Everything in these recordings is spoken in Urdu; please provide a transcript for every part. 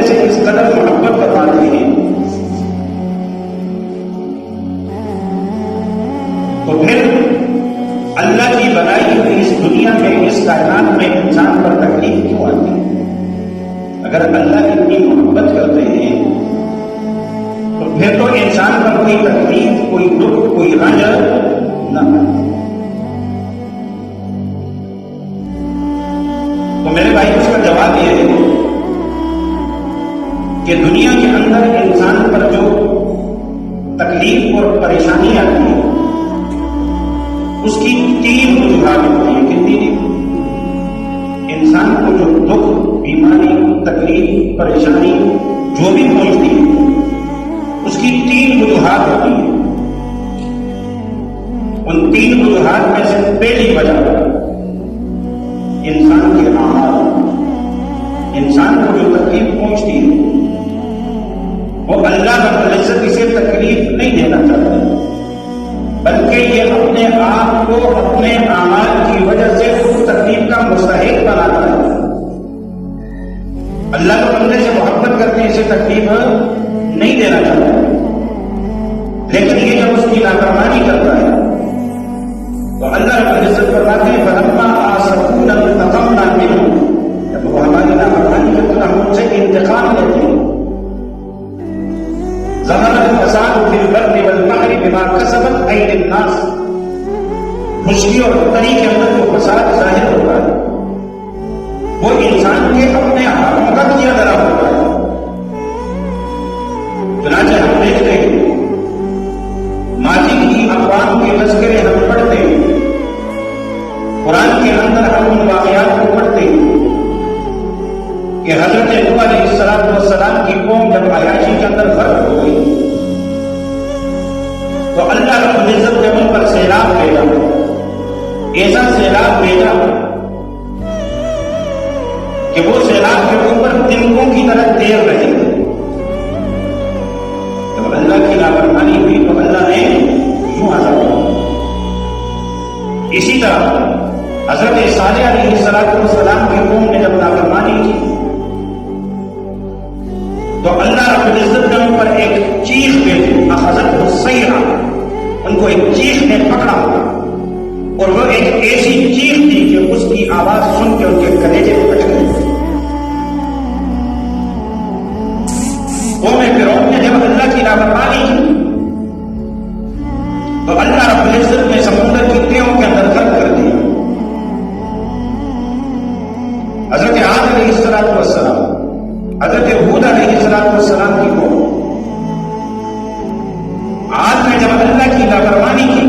بندے سے اس قدر محبت کرواتے ہیں تو پھر اللہ کی بنائی ہوئی اس دنیا میں اس کائنات میں انسان پر تکلیف کیوں آتی ہے؟ اگر اللہ اتنی محبت کرتے ہیں تو پھر تو انسان پر کوئی تکلیف، کوئی دکھ، کوئی رنج نہ آئے۔ تو میرے بھائی اس کا جواب یہ ہے کہ دنیا کے اندر انسان پر جو تکلیف اور پریشانی آتی ہے اس کی 3 وجوہات ہوتی ہیں۔ کتنی؟ انسان کو جو دکھ، بیماری، تکلیف، پریشانی جو بھی پہنچتی ہے اس کی 3 وجوہات ہوتی ہیں۔ ان 3 وجوہات میں سے پہلی وجہ انسان کے اعمال، انسان کو جو تکلیف پہنچتی ہے وہ اللہ رب العزت اسے تکلیف نہیں دینا چاہتا، بلکہ یہ اپنے آپ کو اپنے اعمال کی وجہ سے اس تکلیف کا مستحق بناتا ہے۔ اللہ کے بندے سے محبت کرتے ہیں، اسے تکلیف نہیں دینا چاہتا، لیکن یہ جب اس کی نافرمانی کرتا ہے تو اللہ رب العزت فرماتے ہیں فَلَمَّا آسَفُونَا انتَقَمْنَا مِنْهُمْ، جب وہ ہماری نافرمانی کرتے ہیں ہم ان سے انتقام لیتے ہیں۔ ظَهَرَ الْفَسَادُ فِي الْبَرِّ وَالْبَحْرِ بِمَا كَسَبَتْ أَيْدِي النَّاسِ، خشکی اور تری کے اندر جو فساد ظاہر ہوتا ہے وہ انسان کے اپنے ہاتھوں کا کیا درا ہوتا ہے۔ چنانچہ ہم دیکھتے ہیں ماضی کی اقوام کے تذکرے ہم پڑھتے ہیں، قرآن کے اندر ہم ان واقعات کو پڑھتے ہیں کہ حضرت نوح علیہ السلام کی قوم جب عیاشی کے اندر غرق ہو گئی تو اللہ رب العزت نے ان پر سیلاب بھیجا، ایسا سیلاب بھیجا کہ وہ سیلاب کے اوپر تنکوں کی طرح تیر رہے تھے۔ جب اللہ کی نافرمانی ہوئی تو اللہ نے یوں عذاب کیا۔ اسی طرح حضرت صالح علیہ السلام کی قوم نے جب نافرمانی کی تو اللہ رب العزت نے ان پر ایک چیخ بھیجی، اخذتہ الصیحہ، ان کو ایک چیخ نے پکڑا اور وہ ایک ایسی چیخ تھی کہ اس کی آواز سن کے ان کے کلیجے پھٹ گئے۔ قوم فرعون نے جب اللہ کی نافرمانی کی تو اللہ رب العزت نے سمندر کی تہوں کے اندر غرق کر دیا۔ حضرت عاد علیہ السلام، حضرت ہود علیہ السلام کی قوم، عاد نے جب اللہ کی نافرمانی کی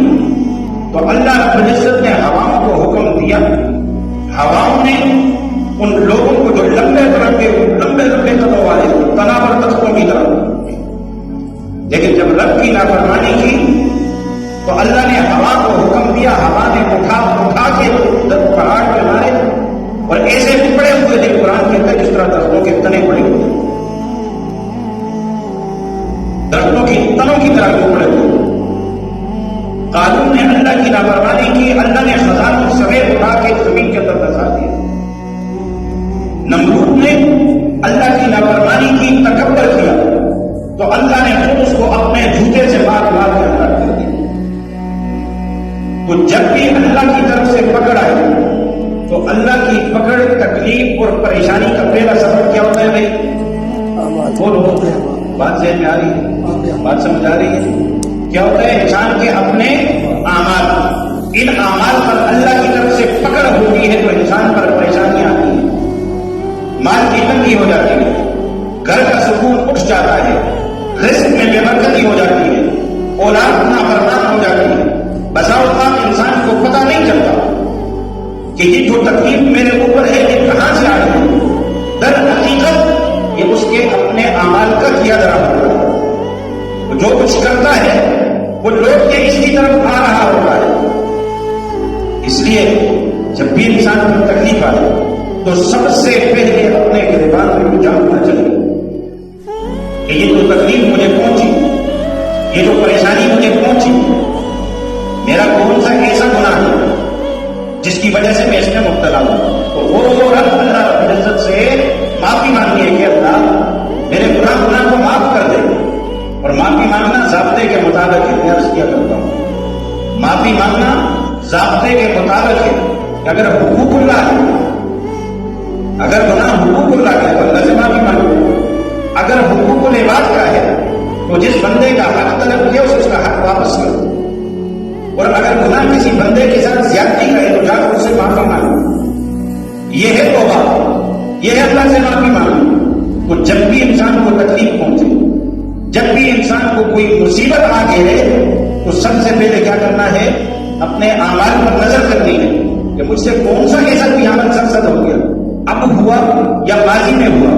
تو اللہ رب العزت نے ہواؤں کو حکم دیا، ہواؤں نے ان لوگوں کو جو لمبے قدوں والے تناور تختوں کی طرح، لیکن جب رب کی نافرمانی کی تو اللہ نے ہوا کو حکم دیا، ہوا نے اٹھا کے پہاڑ پہ مارے اور ایسے پڑے ہوئے تھے قرآن کے اندر جس طرح درختوں کے تنے پڑے ہوئے، درختوں کی تنوں کی طرح وہ پڑے ہوئے۔ قارون نے اللہ کی نافرمانی کی، اللہ نے خزانوں سمیت اٹھا کے زمین کے اندر دھسا دیا۔ نمرود نے اللہ کی نافرمانی کی، تکبر کیا تو اللہ نے خود اس کو اپنے جوتے سے مار کے ہلاک کر دیا۔ تو جب بھی اللہ کی طرف سے پکڑ آئے تو اللہ کی پکڑ، تکلیف اور پریشانی کا پہلا سبب کیا ہوتا ہے بھائی؟ بولو، بات ذہن میں آ رہی ہے؟ بات سمجھ آ رہی ہے؟ کیا ہوتا ہے؟ انسان کے اپنے اعمال، ان اعمال پر اللہ کی طرف سے پکڑ ہوتی ہے تو انسان پر پریشانیاں آتی ہیں، مال کی تنگی ہو جاتی ہے، گھر کا سکون اٹھ جاتا ہے، رزق میں بے برکتی ہو جاتی ہے، اولاد نافرمان ہو جاتی ہے۔ بسا اوقات انسان کو پتہ نہیں چلتا کہ یہ جو تکلیف میرے اوپر ہے یہ کہاں سے آ رہی ہے، در حقیقت یہ اس کے اپنے اعمال کا کیا درا ہوتا ہے۔ جو کچھ کرتا ہے وہ لوٹ کے اس کی طرف آ رہا ہوتا ہے۔ اس لیے جب بھی انسان کو تکلیف آئے تو سب سے پہلے اپنے گریبان میں جاننا چاہیے کہ یہ جو تکلیف مجھے پہنچی، یہ جو پریشانی مجھے پہنچی، میرا کون سا ایسا گناہ ہے جس کی وجہ سے میں اس میں مبتلا ہوں، تو وہ رب اللہ رب العزت سے معافی مانگیے کہ اللہ ضابطے کے مطابق ہے. میں عرض کیا کرتا ہوں معافی مانگنا ضابطے کے مطابق ہے کہ اگر حقوق اللہ ہے، اگر گناہ حقوق اللہ کا ہے تو اللہ سے معافی مانگو. اگر حقوق العباد کا ہے تو جس بندے کا حق طلب کیا اس کا حق واپس کرو. اور اگر گناہ کسی بندے کے ساتھ زیادتی کا ہے تو جا کر اس سے معافی مانگو. یہ ہے توبہ، یہ ہے اللہ سے معافی مانگنا. تو جب بھی انسان کو تکلیف پہنچے، جب بھی انسان کو کوئی مصیبت آ گھیرے تو سب سے پہلے کیا کرنا ہے؟ اپنے اعمال پر نظر کرنی ہے کہ مجھ سے کون سا ایسا کوئی عمل سرزد ہو گیا، اب ہوا یا ماضی میں ہوا،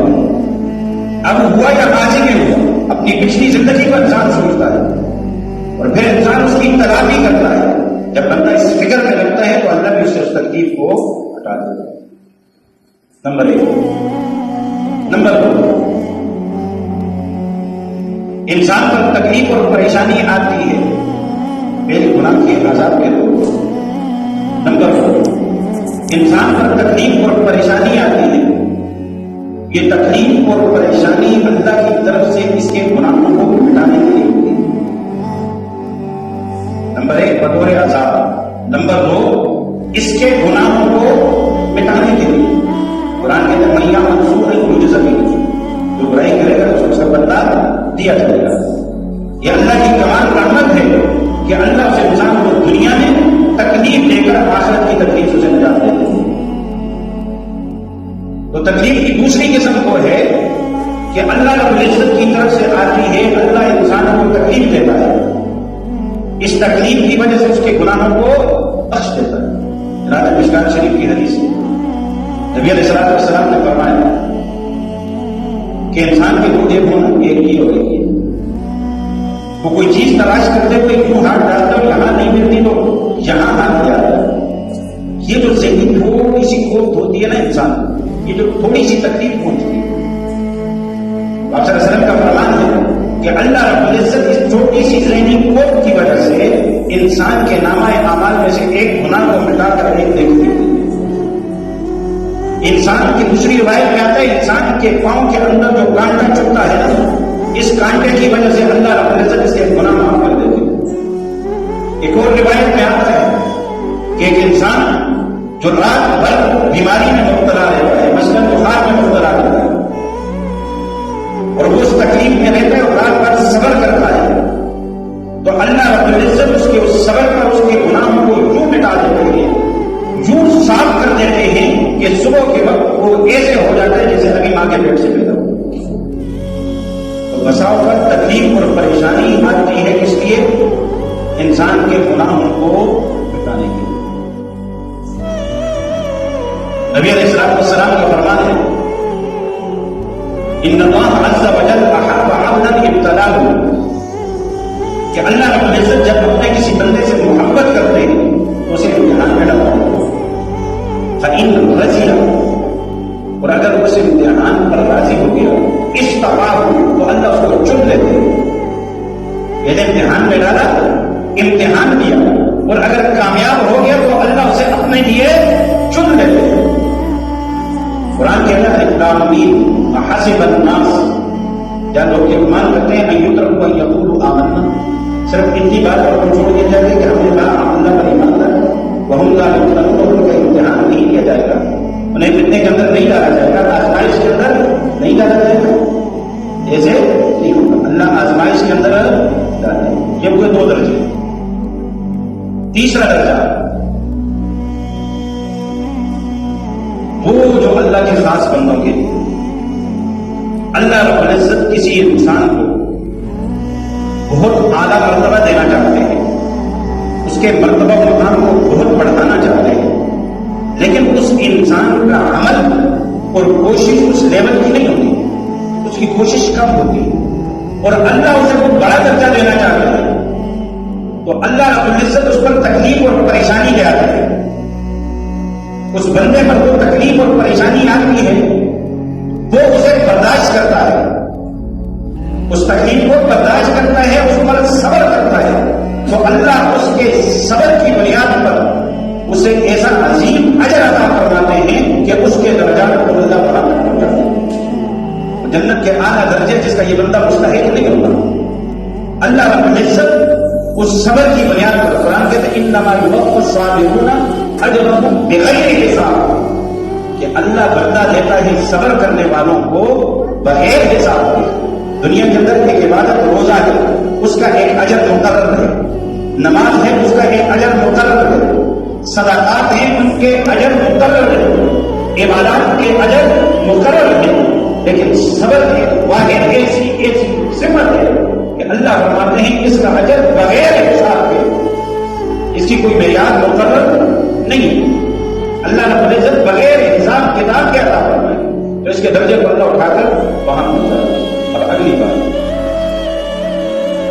اب ہوا یا ماضی میں ہوا. اپنی پچھلی زندگی پر انسان سوچتا ہے اور پھر انسان اس کی تلافی کرتا ہے. جب بندہ اس فکر میں لگتا ہے تو اللہ بھی اس سے اس تکلیف کو ہٹا دیتا ہے. نمبر 1. نمبر 2، انسان پر تکلیف اور پریشانی آتی ہے پہلے گناہ کے عذاب کے دور. نمبر 2، انسان پر تکلیف اور پریشانی آتی ہے، یہ تکلیف اور پریشانی اللہ کی طرف سے اس کے گناہوں کو مٹانے کے لیے ہوتی ہے. نمبر 1 بطور عذاب. نمبر 2 اس کے گناہوں کو مٹانے کے لیے. قرآن کے درمیان منصور ہے مجھے سبھی جو برائی کرے گا اس کا بدلہ دیا جائے گا. یہ اللہ کی کمال رحمت ہے کہ اللہ سے انسان کو دنیا میں تکلیف دے کر آخرت کی تکلیف سے نجات دیتے ہیں. تو تکلیف کی دوسری قسم کو ہے کہ اللہ رب العزت کی طرف سے آتی ہے، اللہ انسانوں کو تکلیف دیتا ہے، اس تکلیف کی وجہ سے اس کے گناہوں کو بخش دیتا ہے. جناب مشکات شریف کی حدیث ہے، نبی علیہ السلام نے فرمایا کہ انسان کے دو جیب ہوں، ایک ہی اور ایک ہی. وہ کوئی چیز تلاش کرتے ہوئے کیوں ہاتھ ڈالتا ہے، یہاں نہیں ملتی تو یہاں ہاتھ جاتا ہے. یہ جو ذہنی تھوڑی سی کھوٹ ہوتی ہے نا انسان، یہ جو تھوڑی سی تکلیف پہنچتی ہے، آپ صلی اللہ علیہ وسلم کا فرمان ہے کہ اللہ رب العزت اس چھوٹی سی ذہنی کھوٹ کی وجہ سے انسان کے نامہ اعمال میں سے ایک گناہ کو مٹا کر ایک دیکھتی ہے. انسان کی دوسری روایت میں آتا ہے انسان کے پاؤں کے اندر جو کانٹا چبھتا ہے نا، اس کانٹے کی وجہ سے اللہ رب العزت اس کے گناہ معاف کر دیتے ہیں. ایک اور روایت میں آتا ہے کہ ایک انسان جو رات بھر بیماری میں مبتلا رہتا ہے، مثلاً بخار میں مبتلا رہتا ہے، اور وہ اس تکلیف میں رہتا ہے اور رات بھر صبر کرتا ہے، تو اللہ رب العزت اس کے اس صبر پر اس کے گناہوں کو یوں مٹا دیتے ہیں، یوں صاف کر دیتے ہیں کہ صبح کے وقت وہ ایسے ہو جاتا ہے جیسے ابھی ماں کے پیٹ سے پیدا ہو. تو بساؤ پر تکلیف اور پریشانی آتی ہے اس لیے انسان کے گناہوں کو مٹانے کے لیے. نبی علیہ السلام کا فرمان ہے ان اللہ عز وجل احب عبدا ابتلاه، کہ اللہ رب العزت جب اپنے کسی بندے سے محبت کرتے ہیں تو اسے امتحان میں ڈالتا ہے. فإن رضي، اور اگر اس امتحان پر راضی ہو گیا استطاعه تو اللہ اس کو چن لیتے ہیں. یہ امتحان میں ڈالا، امتحان دیا، اور اگر کامیاب ہو گیا تو اللہ اسے اپنے لیے چن لیتے ہیں. قرآن کہتا ہے الم حسب الناس، کیا لوگ یہ گمان کرتے ہیں ان یترکوا ان یقولوا آمنا، صرف اتنی بات پر چھوڑ دیا جائے گا کہ ہم نے کہا اللہ پر ایمان لایا، وہم لا یفتنون، ان کا امتحان نہیں کیا جائے گا، انہیں فتنے کے اندر نہیں ڈالا جائے گا، آزمائش کے اندر نہیں ڈالا جائے گا. ایسے نہیں ہوگا، اللہ آزمائش کے اندر ڈالے. یہ ہوئے 2 درجے. تیسرا درجہ وہ جو اللہ کے خاص بندوں کے لیے اللہ رب العزت کسی انسان کو بہت اعلیٰ مرتبہ دینا چاہتے ہیں، اس کے مرتبہ مقام کو بہت بڑھانا چاہتے ہیں، لیکن اس انسان کا عمل اور کوشش اس لیول کی نہیں ہوتی، اس کی کوشش کم ہوتی ہے، اور اللہ اسے کوئی بڑا درجہ دینا چاہتا ہے تو اللہ رب العزت اس پر تکلیف اور پریشانی لے آتے ہیں. اس بندے پر جو تکلیف اور پریشانی آتی ہے وہ اسے برداشت کرتا ہے، اس تکلیف کو برداشت کرتا ہے، اس پر صبر کرتا ہے، تو اللہ اس کے صبر کی بنیاد پر اسے ایسا عظیم اجر عطا فرماتے ہیں کہ اس کے درجات کو اللہ برابر ہو جاتے ہیں. جنت کے اعلیٰ درجے جس کا یہ بندہ مستحق نہیں ہوتا. اللہ رب العزت اس صبر کی بنیاد پر قرآن کہتے ہیں انما یوفی الصابرون اجرهم بغیر حساب، کہ اللہ بدلہ دیتا ہے صبر کرنے والوں کو بغیر حساب کے۔ دنیا کے اندر ایک عبادت روزہ ہے، اس کا ایک اجر مقرر ہے، نماز ہے اس کا ایک اجر مقرر ہے، صدقات ہیں ان کے اجر مقرر ہے، عبادات کے اجر مقرر ہے، لیکن صبر ایک واحد ایسی صفت ہے کہ اللہ فرماتے ہیں اس کا اجر بغیر حساب کے، اس کی کوئی معیار مقرر نہیں۔ اللہ رب العزت بغیر حساب کتاب کے عطا فرمائے تو اس کے درجے کو اللہ اٹھا کر وہاں پہنچا۔ اب اگلی بات،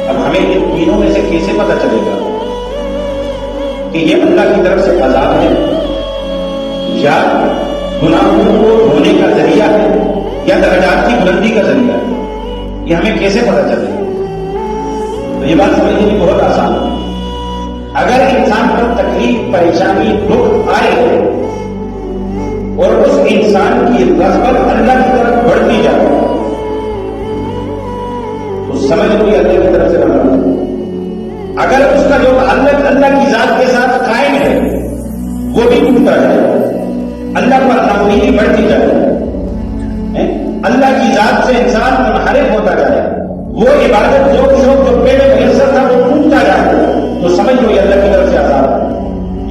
اب ہمیں ان تینوں میں سے کیسے پتہ چلے گا کہ یہ اللہ کی طرف سے عذاب ہے یا گناہوں کو دھونے کا ذریعہ ہے یا درجات کی بلندی کا ذریعہ ہے؟ یہ ہمیں کیسے پتہ چلے گا؟ تو یہ بات سمجھنے کی بہت آسان ہے۔ اگر انسان پر تکلیف، پریشانی، دکھ آئے اور اس انسان کی رغبت اللہ کی طرف بڑھتی جائے تو سمجھ لو یہ اللہ کی طرف سے بنا ہے۔ اگر اس کا جو تعلق اللہ کی ذات کے ساتھ قائم ہے وہ بھی ٹوٹتا جائے، اللہ پر ناامیدی بڑھتی جائے، اللہ کی ذات سے انسان منحرف ہوتا جائے، وہ عبادت جو پہلے میسر تھا وہ ٹوٹتا جائے تو سمجھ لو یہ اللہ کی طرف سے عذاب ہے،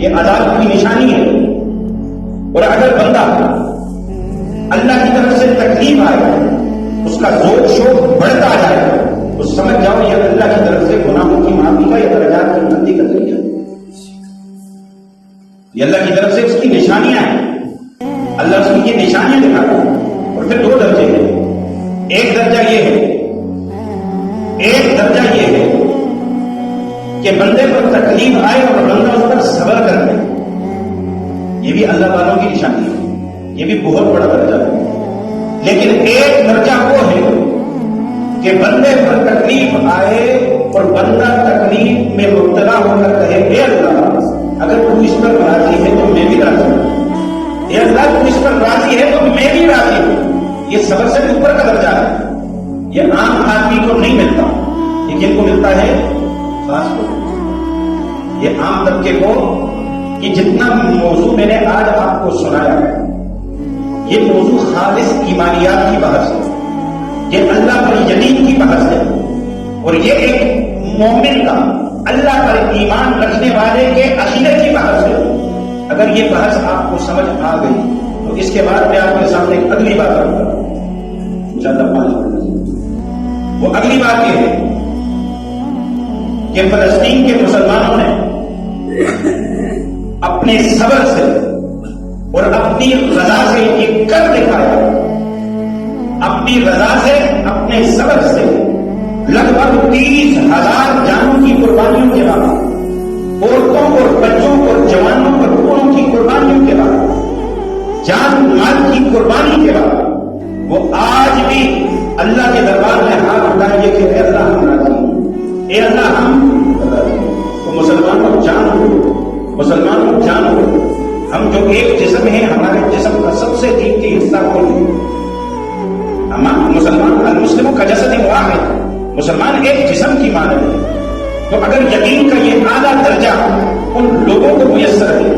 یہ عذاب کی نشانی ہے۔ اور اگر بندہ اللہ کی طرف سے تکلیف آئے، اس کا ذوق شوق بڑھتا جائے تو سمجھ جاؤ یہ اللہ کی طرف سے گناہوں کی معافی کا یا درجات کی بلندی کا ذریعہ، یہ اللہ کی طرف سے اس کی نشانیاں ہیں، اللہ اس کی یہ نشانیاں دکھاتا ہے۔ اور پھر دو درجے ہیں، ایک درجہ یہ ہے کہ بندے پر تکلیف آئے اور بندہ اس پر صبر کر لے، یہ بھی اللہ والوں کی نشانی ہے، یہ بھی بہت بڑا درجہ ہے۔ لیکن ایک درجہ وہ ہے کہ بندے پر تکلیف آئے اور بندہ تکلیف میں مبتلا ہو کر کہے اے اللہ اگر تو اس پر راضی ہے تو میں بھی راضی ہوں، اے اللہ تو اس پر راضی ہے تو میں بھی راضی ہوں۔ یہ صبر سے اوپر کا درجہ ہے، یہ عام آدمی کو نہیں ملتا، یہ کن کو ملتا ہے؟ خاص کو، یہ عام طبقے کو۔ کہ جتنا موضوع میں نے آج آپ کو سنایا ہے یہ موضوع خالص ایمانیات کی بحث ہے، یہ اللہ پر یقین کی بحث ہے، اور یہ ایک مومن کا اللہ پر ایمان رکھنے والے کے عقیدے کی بحث ہے۔ اگر یہ بحث آپ کو سمجھ آ گئی تو اس کے بعد میں آپ کے سامنے ایک اگلی بات کروں گا انشاءاللہ 5 منٹ۔ وہ اگلی بات یہ ہے کہ فلسطین کے مسلمانوں نے اپنے صبر سے اور اپنی رضا سے یہ کر دکھایا، اپنی رضا سے اپنے صبر سے لگ بھگ 30,000 جانوں کی قربانیوں کے بعد، عورتوں اور بچوں اور جوانوں اور بوڑھوں کی قربانیوں کے بعد، جان مال کی قربانی کے بعد وہ آج بھی اللہ کے دربار میں ہاتھ اٹھائیں گے کہ اے اللہ ہم راضی ہیں، اے اللہ ہم راضی ہیں۔ تو مسلمانوں جانو ہم جو ایک جسم ہے، ہمارے جسم کا سب سے قیمتی حصہ کون ہے؟ مسلمان المسلموں کا جسد واحد، مسلمان ایک جسم کی مانند ہے۔ تو اگر یقین کا یہ اعلیٰ درجہ ان لوگوں کو میسر ہے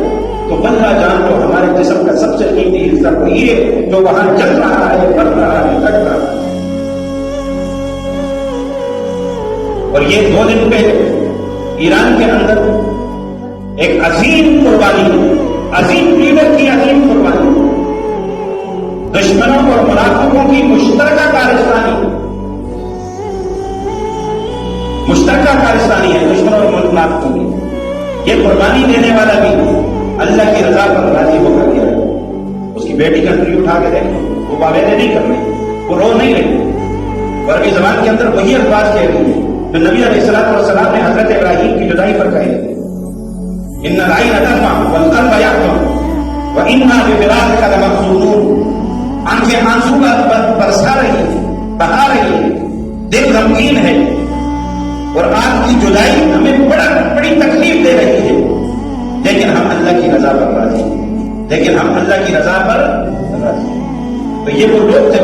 تو بندہ جان لو ہمارے جسم کا سب سے قیمتی حصہ تو یہ جو وہاں جل رہا ہے، بڑھ رہا ہے، کٹ رہا ہے۔ اور یہ 2 دن پہلے ایران کے اندر ایک عظیم قربانی، عظیم لیڈر کی عظیم قربانی، دشمنوں اور منافقوں کی مشترکہ کارستانی ہے، دشمنوں اور منافقوں کی۔ یہ قربانی دینے والا بھی اللہ کی رضا پر راضی ہو کر دیا ہے۔ اس کی بیٹی کا انٹرویو اٹھا کے دیکھیں، وہ واویلے نہیں کر رہی، وہ رو نہیں رہی، اور عربی زبان کے اندر وہی الفاظ کہہ رہی ہے جو نبی علیہ السلام نے حضرت ابراہیم کی جدائی پر کہے تھے، ان العین تدمع والقلب یحزن وانا بفراقک لمحزونون۔ آنکھیں آنسو برسا رہی ہے، بہا رہی ہے، دل غمگین ہے، اور آپ کی جدائی ہمیں بڑی تکلیف دے رہی ہے، لیکن ہم اللہ کی رضا پر راضی ہیں، تو یہ وہ لوگ تھے